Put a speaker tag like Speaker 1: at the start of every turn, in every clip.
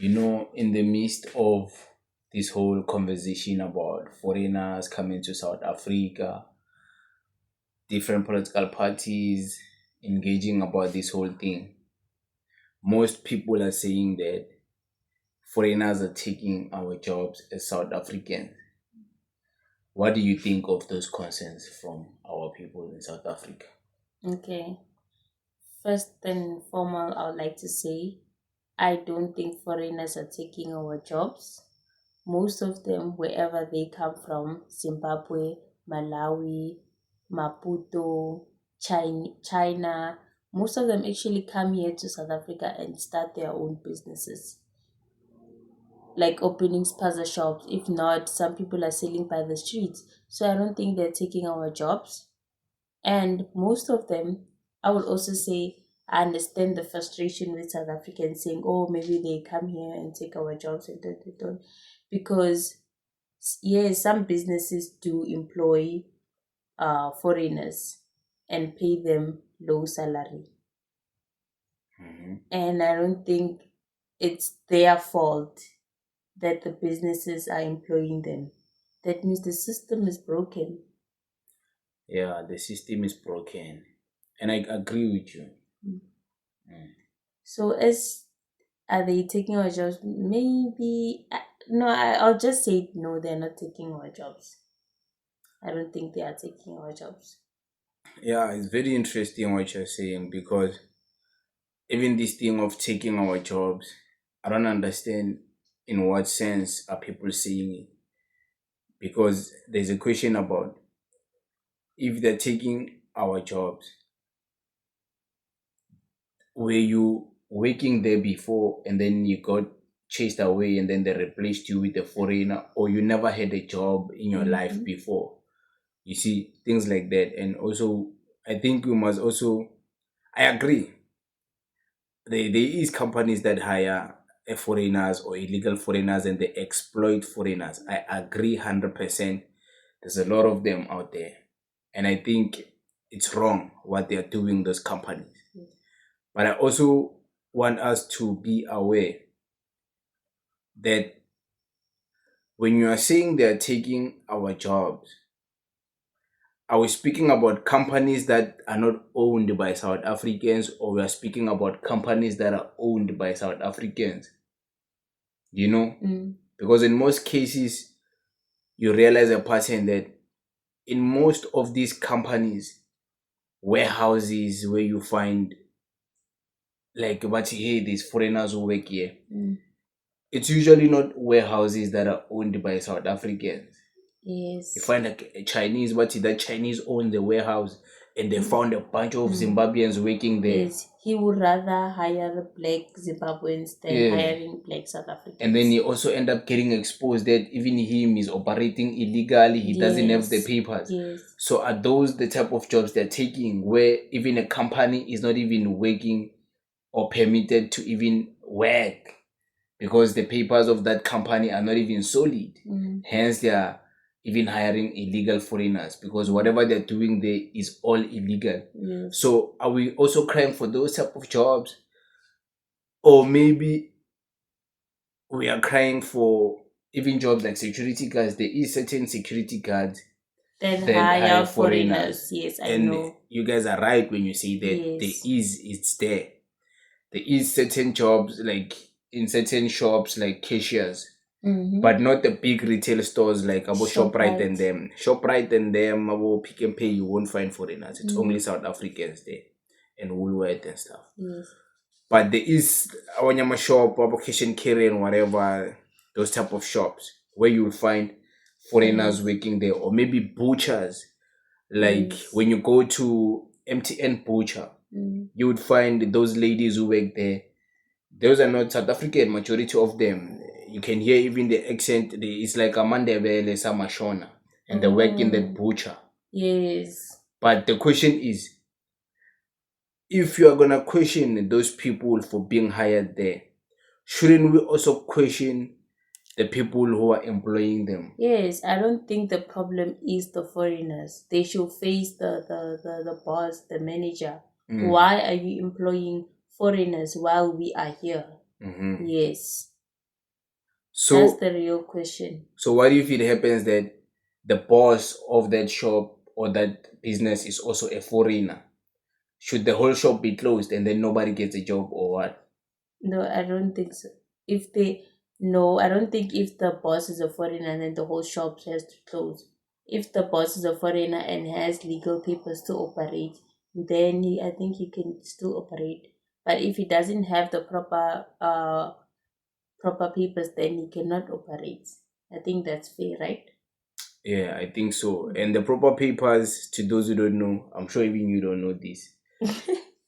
Speaker 1: In the midst of this whole conversation about foreigners coming to South Africa, different political parties engaging about this whole thing, most people are saying that foreigners are taking our jobs as South Africans. What do you think of those concerns from our people in South Africa?
Speaker 2: Okay. First and foremost, I would like to say I don't think foreigners are taking our jobs. Most of them, wherever they come from, Zimbabwe, Malawi, Maputo, China, most of them actually come here to South Africa and start their own businesses, like opening spaza shops. If not, some people are selling by the streets. So I don't think they're taking our jobs. And most of them, I would also say, I understand the frustration with South Africans saying, oh, maybe they come here and take our jobs and da. Because, yes, some businesses do employ foreigners and pay them low salary.
Speaker 1: Mhm.
Speaker 2: And I don't think it's their fault that the businesses are employing them. That means the system is broken.
Speaker 1: Yeah, the system is broken. And I agree with you. Mm.
Speaker 2: So, as are they taking our jobs? Maybe. No, I'll just say no, they're not taking our jobs. I don't think they are taking our jobs.
Speaker 1: Yeah, it's very interesting what you're saying because even this thing of taking our jobs, I don't understand in what sense are people saying it. Because there's a question about if they're taking our jobs, were you working there before and then you got chased away and then they replaced you with a foreigner, or you never had a job in your life
Speaker 2: Mm-hmm.
Speaker 1: before? You see, things like that. And also, I think we must also, I agree, there is companies that hire foreigners or illegal foreigners and they exploit foreigners. I agree 100%. There's a lot of them out there. And I think it's wrong what they are doing, those companies. But I also want us to be aware that when you are saying they are taking our jobs, are we speaking about companies that are not owned by South Africans, or we are speaking about companies that are owned by South Africans? You know?
Speaker 2: Mm.
Speaker 1: Because in most cases, you realize a pattern that in most of these companies, warehouses where you find like but hey, these foreigners who work here,
Speaker 2: Mm.
Speaker 1: it's usually not warehouses that are owned by South Africans. You
Speaker 2: Yes.
Speaker 1: find like a Chinese, but that Chinese own the warehouse and they
Speaker 2: Mm.
Speaker 1: found a bunch of
Speaker 2: Mm.
Speaker 1: Zimbabweans working there.
Speaker 2: Yes. He would rather hire black Zimbabweans than
Speaker 1: Yeah.
Speaker 2: hiring black South
Speaker 1: And then
Speaker 2: Africans.
Speaker 1: you also end up getting exposed that even him is operating illegally, he doesn't have the
Speaker 2: Yes.
Speaker 1: papers.
Speaker 2: Yes.
Speaker 1: So are those the type of jobs they're taking where even a company is not even working or permitted to even work because the papers of that company are not even solid?
Speaker 2: Mm.
Speaker 1: Hence they are even hiring illegal foreigners because
Speaker 2: Mm.
Speaker 1: whatever they're doing there is all illegal.
Speaker 2: Yes.
Speaker 1: So are we also crying for those type of jobs? Or maybe we are crying for even jobs like security guards. There is certain security guards
Speaker 2: Then
Speaker 1: that hire
Speaker 2: hire
Speaker 1: foreigners.
Speaker 2: foreigners. Yes, I
Speaker 1: And
Speaker 2: know.
Speaker 1: you guys are right when you say that
Speaker 2: Yes.
Speaker 1: it's there. There is certain jobs like in certain shops like cashiers,
Speaker 2: Mm-hmm.
Speaker 1: but not the big retail stores like about ShopRite and
Speaker 2: ShopRite.
Speaker 1: them. ShopRite and them, about Pick and Pay, you won't find foreigners. It's only
Speaker 2: Mm-hmm.
Speaker 1: South Africans there and Woolworth and stuff.
Speaker 2: Yes.
Speaker 1: But there is Awanyama shop, Abocation Carry and whatever, those type of shops where you'll find foreigners
Speaker 2: Foreigners.
Speaker 1: working there, or maybe butchers. Like
Speaker 2: Yes.
Speaker 1: when you go to MTN Butcher,
Speaker 2: Mm.
Speaker 1: you would find those ladies who work there. Those are not South African, majority of them. You can hear even the accent, it's like Amandebele, Samashona, and they work in that
Speaker 2: Oh.
Speaker 1: butcher.
Speaker 2: Yes.
Speaker 1: But the question is, if you are gonna question those people for being hired there, shouldn't we also question the people who are employing them?
Speaker 2: Yes, I don't think the problem is the foreigners. They should face the boss, the manager.
Speaker 1: Mm.
Speaker 2: Why are you employing foreigners while we are here?
Speaker 1: Hmm.
Speaker 2: Yes. That's
Speaker 1: So
Speaker 2: the real question.
Speaker 1: so what if it happens that the boss of that shop or that business is also a foreigner? Should the whole shop be closed and then nobody gets a job or what?
Speaker 2: No, I don't think so. If they No, I don't think if the boss is a foreigner, then the whole shop has to close. If the boss is a foreigner and has legal papers to operate, then I think he can still operate. But if he doesn't have the proper papers, then he cannot operate. I think that's fair, right?
Speaker 1: Yeah, I think so. And the proper papers, to those who don't know, I'm sure even you don't know this.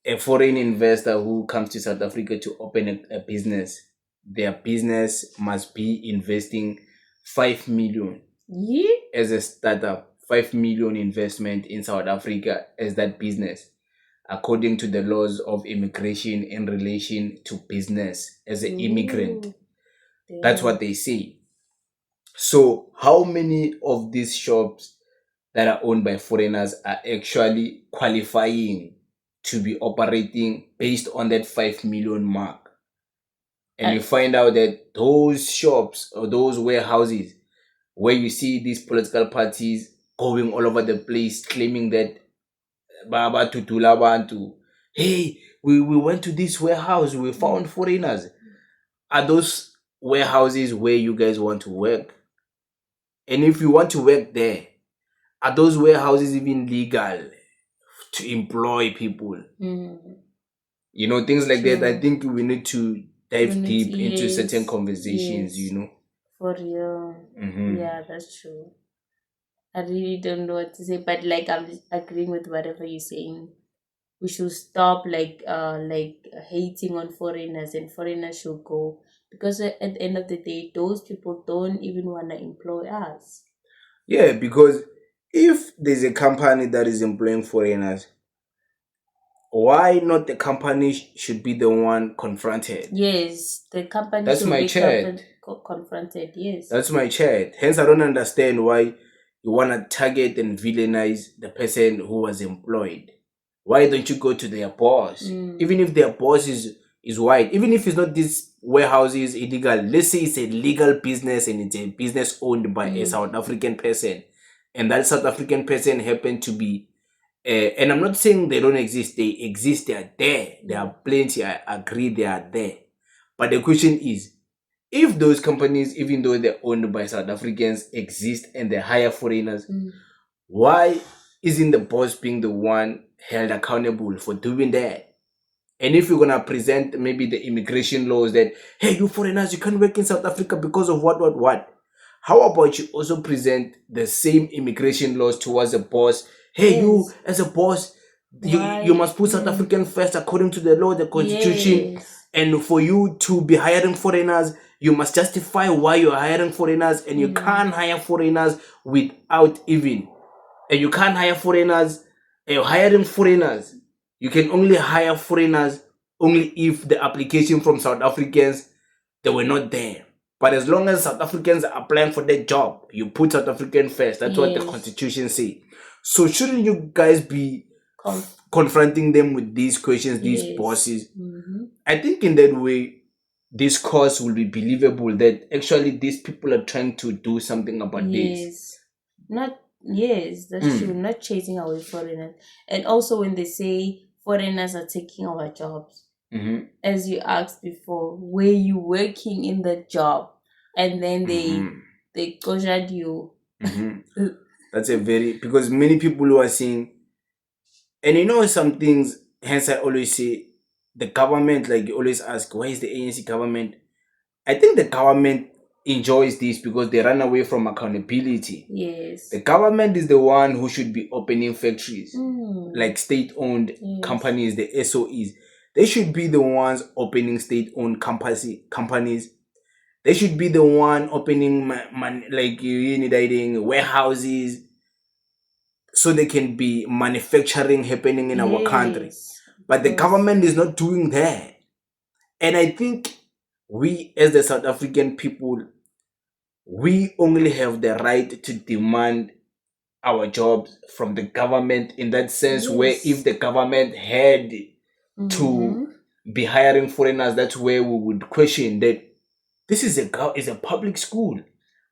Speaker 1: A foreign investor who comes to South Africa to open a business, their business must be investing 5 million
Speaker 2: Yeah.
Speaker 1: as a startup, 5 million investment in South Africa as that business, according to the laws of immigration in relation to business as an immigrant.
Speaker 2: Ooh,
Speaker 1: That's
Speaker 2: damn.
Speaker 1: what they say. So, how many of these shops that are owned by foreigners are actually qualifying to be operating based on that 5 million mark? And you
Speaker 2: I,
Speaker 1: find out that those shops or those warehouses where you see these political parties going all over the place claiming that Baba Tutula Bantu, hey, we went to this warehouse, we found foreigners. Are those warehouses where you guys want to work? And if you want to work there, are those warehouses even legal to employ people?
Speaker 2: mm,
Speaker 1: Things like that. I
Speaker 2: true.
Speaker 1: think we need to
Speaker 2: We
Speaker 1: dive
Speaker 2: need to,
Speaker 1: deep into certain
Speaker 2: yes,
Speaker 1: conversations,
Speaker 2: yes, for real.
Speaker 1: hmm
Speaker 2: Yeah, that's true. I really don't know what to say, but like I'm agreeing with whatever you're saying. We should stop like hating on foreigners, and foreigners should go, because at the end of the day, those people don't even want to employ us.
Speaker 1: Yeah, because if there's a company that is employing foreigners, why not the company should be the one confronted?
Speaker 2: Yes, the company
Speaker 1: That's
Speaker 2: should
Speaker 1: my
Speaker 2: be
Speaker 1: chat.
Speaker 2: confronted. Yes.
Speaker 1: That's my chat. Hence, I don't understand why you want to target and villainize the person who was employed. Why don't you go to their boss?
Speaker 2: Mm.
Speaker 1: Even if their boss is white, even if it's not this warehouse is illegal, let's say it's a legal business and it's a business owned by a
Speaker 2: Mm.
Speaker 1: South African person, and that South African person happened to be and I'm not saying they don't exist, they exist, they are there, there are plenty, I agree they are there. But the question is, if those companies, even though they're owned by South Africans, exist and they hire foreigners,
Speaker 2: Mm.
Speaker 1: why isn't the boss being the one held accountable for doing that? And if you're gonna present maybe the immigration laws that, hey, you foreigners, you can't work in South Africa because of what? How about you also present the same immigration laws towards the boss? Hey, you
Speaker 2: Yes.
Speaker 1: as a boss, you
Speaker 2: Why?
Speaker 1: must put South African first according to the law, the constitution.
Speaker 2: Yes.
Speaker 1: And for you to be hiring foreigners, you must justify why you're hiring foreigners, and you
Speaker 2: Mm.
Speaker 1: can't hire foreigners without even, and you can't hire foreigners, and you're hiring foreigners. You can only hire foreigners only if the application from South Africans, they were not there. But as long as South Africans are applying for that job, you put South African first. That's what the
Speaker 2: Yes.
Speaker 1: constitution says. So shouldn't you guys be
Speaker 2: Conf-
Speaker 1: confronting them with these questions, these
Speaker 2: yes.
Speaker 1: bosses?
Speaker 2: Mm-hmm.
Speaker 1: I think in that way, this cause will be believable that actually these people are trying to do something about this.
Speaker 2: Yes. Not Yes, that's true. Not chasing away foreigners. And also when they say foreigners are taking our jobs,
Speaker 1: hmm
Speaker 2: as you asked before, were you working in the job and then they cautioned you?
Speaker 1: hmm That's a very, because many people who are saying, and some things, hence I always say the government, like you always ask, why is the ANC government? I think the government enjoys this because they run away from accountability.
Speaker 2: Yes.
Speaker 1: The government is the one who should be opening factories, like state-owned
Speaker 2: Yes.
Speaker 1: companies, the SOEs. They should be the ones opening state-owned companies. They should be the one opening like warehouses, so they can be manufacturing happening in our country.
Speaker 2: Yes.
Speaker 1: But the
Speaker 2: Because
Speaker 1: government is not doing that. And I think we, as the South African people, we only have the right to demand our jobs from the government, in that sense, where
Speaker 2: yes.
Speaker 1: if the government had
Speaker 2: Mm-hmm.
Speaker 1: to be hiring foreigners, that's where we would question that This is a public school.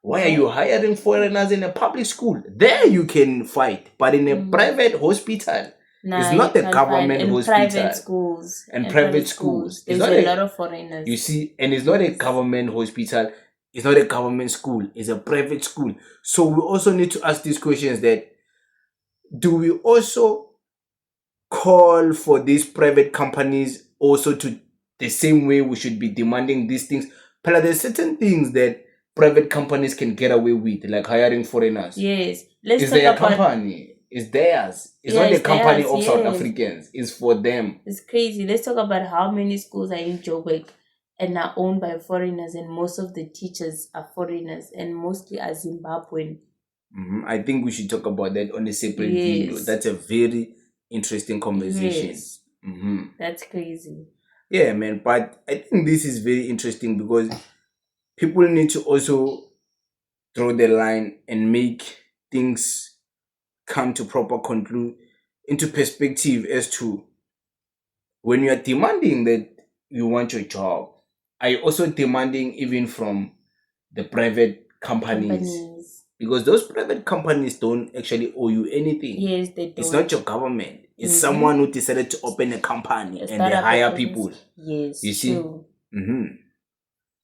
Speaker 1: Why are
Speaker 2: Okay.
Speaker 1: you hiring foreigners in a public school? There you can fight, but in a
Speaker 2: Mm.
Speaker 1: private hospital,
Speaker 2: Nah,
Speaker 1: it's
Speaker 2: you
Speaker 1: not a
Speaker 2: can't find
Speaker 1: government
Speaker 2: in
Speaker 1: hospital
Speaker 2: private schools.
Speaker 1: and
Speaker 2: In
Speaker 1: private schools. It's
Speaker 2: there's
Speaker 1: not
Speaker 2: a
Speaker 1: a
Speaker 2: lot of foreigners.
Speaker 1: you see, and it's not a
Speaker 2: Yes.
Speaker 1: government hospital. It's not a government school. It's a private school. So we also need to ask these questions: that do we also call for these private companies also to the same way we should be demanding these things? But there's certain things that private companies can get away with, like hiring foreigners.
Speaker 2: Yes. Let's
Speaker 1: It's
Speaker 2: talk
Speaker 1: their
Speaker 2: about
Speaker 1: company. It's theirs. It's
Speaker 2: Yeah,
Speaker 1: not the
Speaker 2: it's
Speaker 1: company
Speaker 2: theirs,
Speaker 1: of South
Speaker 2: yes.
Speaker 1: Africans. It's for them.
Speaker 2: It's crazy. Let's talk about how many schools are in Joburg and are owned by foreigners, and most of the teachers are foreigners and mostly are Zimbabwean.
Speaker 1: I think we should talk about that on a separate video.
Speaker 2: Yes.
Speaker 1: That's a very interesting conversation.
Speaker 2: Yes.
Speaker 1: hmm
Speaker 2: That's crazy.
Speaker 1: Yeah, man. But I think this is very interesting because people need to also draw the line and make things come to proper conclude into perspective as to when you are demanding that you want your job, are you also demanding even from the private companies? Because those private companies don't actually owe you anything.
Speaker 2: Yes, they don't.
Speaker 1: It's not your government. It's
Speaker 2: Mhm.
Speaker 1: someone who decided to open a company and they hire people.
Speaker 2: Yes,
Speaker 1: You see?
Speaker 2: true.
Speaker 1: Mm-hmm.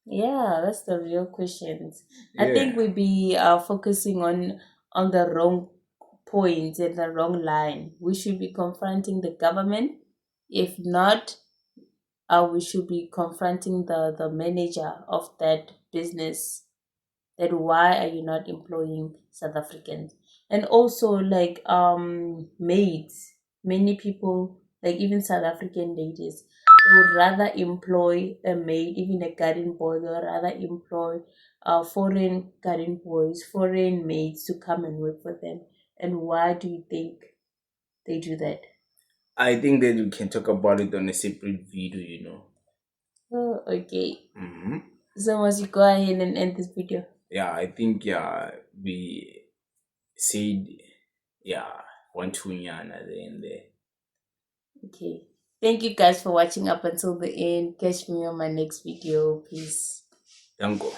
Speaker 2: Yeah, that's the real questions.
Speaker 1: Yeah.
Speaker 2: I think we be focusing on the wrong points and the wrong line. We should be confronting the government. If not, we should be confronting the manager of that business. That why are you not employing South Africans? And also like maids. Many people, like even South African ladies, they would rather employ a maid, even a garden boy. They would rather employ foreign garden boys, foreign maids to come and work for them. And why do you think they do that?
Speaker 1: I think that we can talk about it on a separate video.
Speaker 2: Oh, okay.
Speaker 1: Mm-hmm.
Speaker 2: So must you go ahead and end this video?
Speaker 1: Yeah, I think we said 1 2 nyana at the end there.
Speaker 2: Okay. Thank you guys for watching up until the end. Catch me on my next video. Peace.
Speaker 1: Danko.